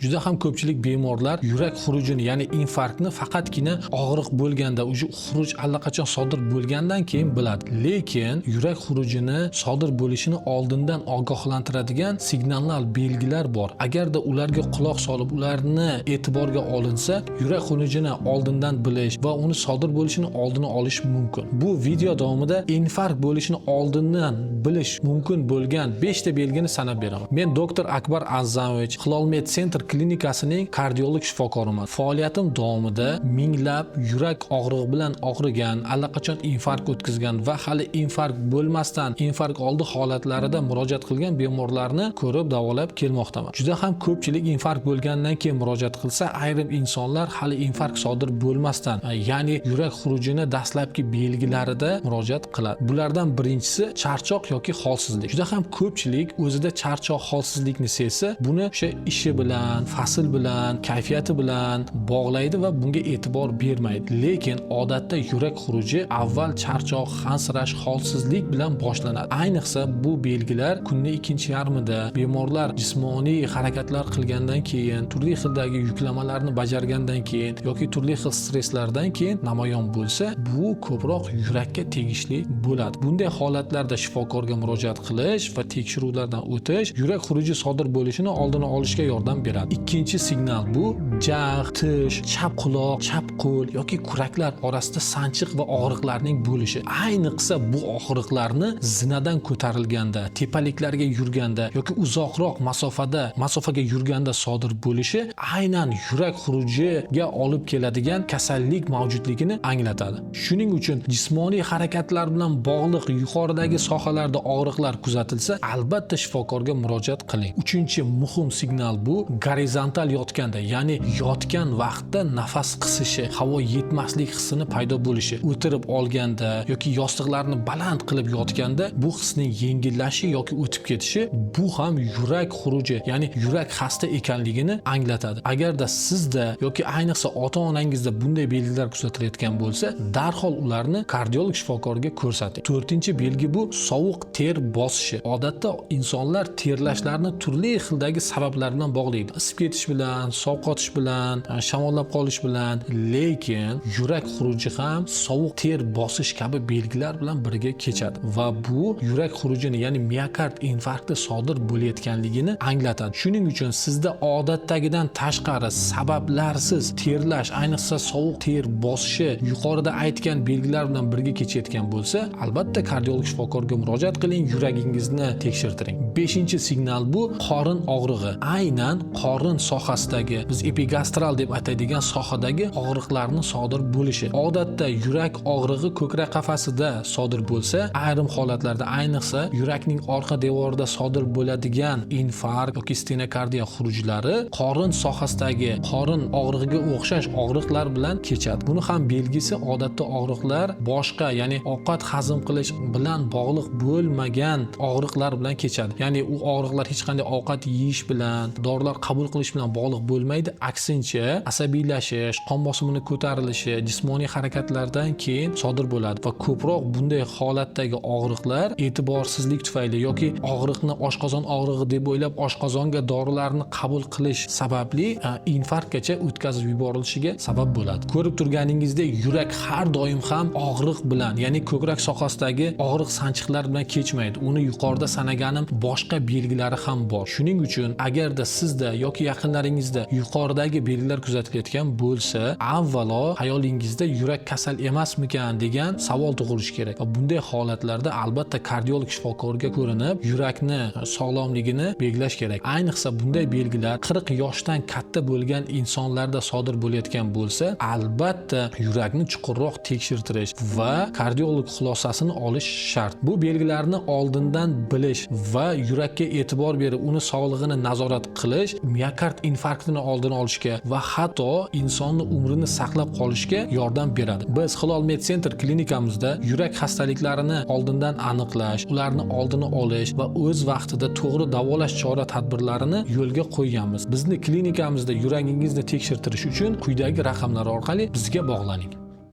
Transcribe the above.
Juda ham ko'pchilik bemorlar yurak xurujini, ya'ni infarktni faqatgina og'riq bo'lganda, o'sha xuruj allaqachon sodir bo'lgandan keyin biladi. Lekin yurak xurujini sodir bo'lishini oldindan ogohlantiradigan signallar, belgilar bor. Agarda ularga quloq solib, ularni e'tiborga olinsa, yurak xurujini oldindan bilish va uni sodir bo'lishini oldini olish mumkin. Bu video davomida infarkt bo'lishini oldindan bilish mumkin bo'lgan 5 ta belgini sanab beraman. Men doktor Akbar A'zzamovich, Hilol Med Center klinikasining kardiolog shifokoriman. Faoliyatim davomida minglab yurak og'rig'i bilan og'rigan, allaqachon infarkt o'tkazgan va hali infarkt bo'lmasdan infarkt oldi holatlarida murojaat qilgan bemorlarni ko'rib davolab kelmoqdaman. Juda ham ko'pchilik infarkt bo'lgandan keyin murojaat qilsa, ayrim insonlar hali infarkt sodir bo'lmasdan, ya'ni yurak xurujini dastlabki belgilarida murojaat qiladi. Bulardan birinchisi charchoq yoki holsizlik. Juda ham ko'pchilik o'zida charchoq, holsizlikni sezsa, buni o'sha ishi bilan, fasl bilan, kayfiyati bilan bog'laydi va bunga e'tibor bermaydi. Lekin odatda yurak xuruji avval charchoq, hansirash, holsizlik bilan boshlanadi. Ayniqsa bu belgilar kunning ikkinchi yarmida bemorlar jismoniy harakatlar qilgandan keyin, turli xildagi yuklamalarni bajargandan keyin yoki turli xil stresslardan keyin namoyon bo'lsa, bu ko'proq yurakka tegishli bo'ladi. Bunday holatlarda shifokorga murojaat qilish va tekshiruvlardan o'tish yurak xuruji sodir bo'lishini oldini olishga yordam beradi. Ikkinchi signal bu jag', tish, chap quloq, chap qo'l yoki kuraklar orasida sanchiq va og'riqlarning bo'lishi. Ayniqsa bu og'riqlarni zinadan ko'tarilganda, tepaliklarga yurganda yoki uzoqroq masofaga yurganda sodir bo'lishi aynan yurak xurujiga olib keladigan kasallik mavjudligini anglatadi. Shuning uchun jismoniy harakatlar bilan bog'liq yuqoridagi sohalarda og'riqlar kuzatilsa, albatta shifokorga murojaat qiling. Uchinchi muhim signal bu gorizontal yotganda, ya'ni yotgan vaqtda nafas qisishi, havo yetmaslik hissini paydo bo'lishi, o'tirib olganda yoki yostiqlarni baland qilib yotganda bu hissning yengillashi yoki o'tib ketishi, bu ham yurak xuruji, ya'ni yurak xasta ekanligini anglatadi. Agarda sizda yoki ayniqsa ota-onangizda bunday belgilar kuzatilayotgan bo'lsa, darhol ularni kardiolog shifokorga ko'rsating. To'rtinchi belgi bu sovuq ter bosishi. Odatda insonlar terlashlarni turli xildagi sabablar bilan bog'laydi. Isib ketish bilan, sovqotish bilan, shamollab qolish bilan, lekin yurak xuruji ham sovuq ter bosish kabi belgilar bilan birga kechadi va bu yurak xurujini, ya'ni miokard infarkti sodir bo'layotganligini anglatadi. Shuning uchun sizda odatdagidan tashqari sabablarsiz terlash, ayniqsa sovuq ter bosishi yuqorida aytgan belgilar bilan birga kechayotgan bo'lsa, albatta kardiolog shifokorga murojaat qiling, yuragingizni tekshirtiring. 5-signal bu qorin og'rig'i. Aynan qorin sohasidagi, biz epigastral deb ataydigan sohadagi og'riqlarning sodir bo'lishi. Odatda yurak og'rig'i ko'krak qafasida sodir bo'lsa, ayrim holatlarda, ayniqsa yurakning orqa devorida sodir bo'ladigan infarkt yoki stenokardiya xurujlari qorin sohasidagi qorin og'rig'iga o'xshash og'riqlar bilan kechadi. Buni ham belgisi odatda og'riqlar boshqa, ya'ni ovqat hazm qilish bilan bog'liq bo'lmagan og'riqlar bilan kechadi. Ya'ni u og'riqlar hech qanday ovqat yeyish bilan, dorilar qabul qilish bilan bog'liq bo'lmaydi. Aksincha, asabiylashish, qon bosimining ko'tarilishi, jismoniy harakatlardan keyin sodir bo'ladi va ko'proq bunday holatdagi og'riqlar e'tiborsizlik tufayli yoki og'riqni oshqozon og'rig'i deb o'ylab oshqozonga dorilarni qabul qilish sababli infarktgacha o'tkazib yuborilishiga sabab bo'ladi. Ko'rib turganingizdek, yurak har doim ham og'riq bilan, ya'ni ko'krak sohasidagi og'riq sanchiqlar bilan kechmaydi. Uni yuqorida sanaganim boshqa belgilari ham bor. Shuning uchun agarda sizda yoki yaqinlaringizda yuqoridagi belgilar kuzatilayotgan bo'lsa, avvalo hayolingizda yurak kasal emasmikan degan savol tug'ilishi kerak. Va bunday holatlarda albatta kardiolog shifokorga ko'rinib, yurakni sog'lomligini belgilash kerak. Ayniqsa bunday belgilar 40 yoshdan katta bo'lgan insonlarda sodir bo'layotgan bo'lsa, albatta yurakni chuqurroq tekshirtirish va kardiolog xulosasini olish shart. Bu belgilarni oldindan bilish va yurakka e'tibor berib, uni sog'lig'ini nazorat qilish miokard infarktini oldini olishga va hatto insonni umrini saqlab qolishga yordam beradi. Biz Hilol Med Center klinikamizda yurak xastaliklarini oldindan aniqlash, ularni oldini olish va o'z vaqtida to'g'ri davolash chora-tadbirlarini yo'lga qo'yganmiz. Bizni klinikamizda yuragingizni tekshirtirish uchun quyidagi raqamlar orqali bizga bog'laning.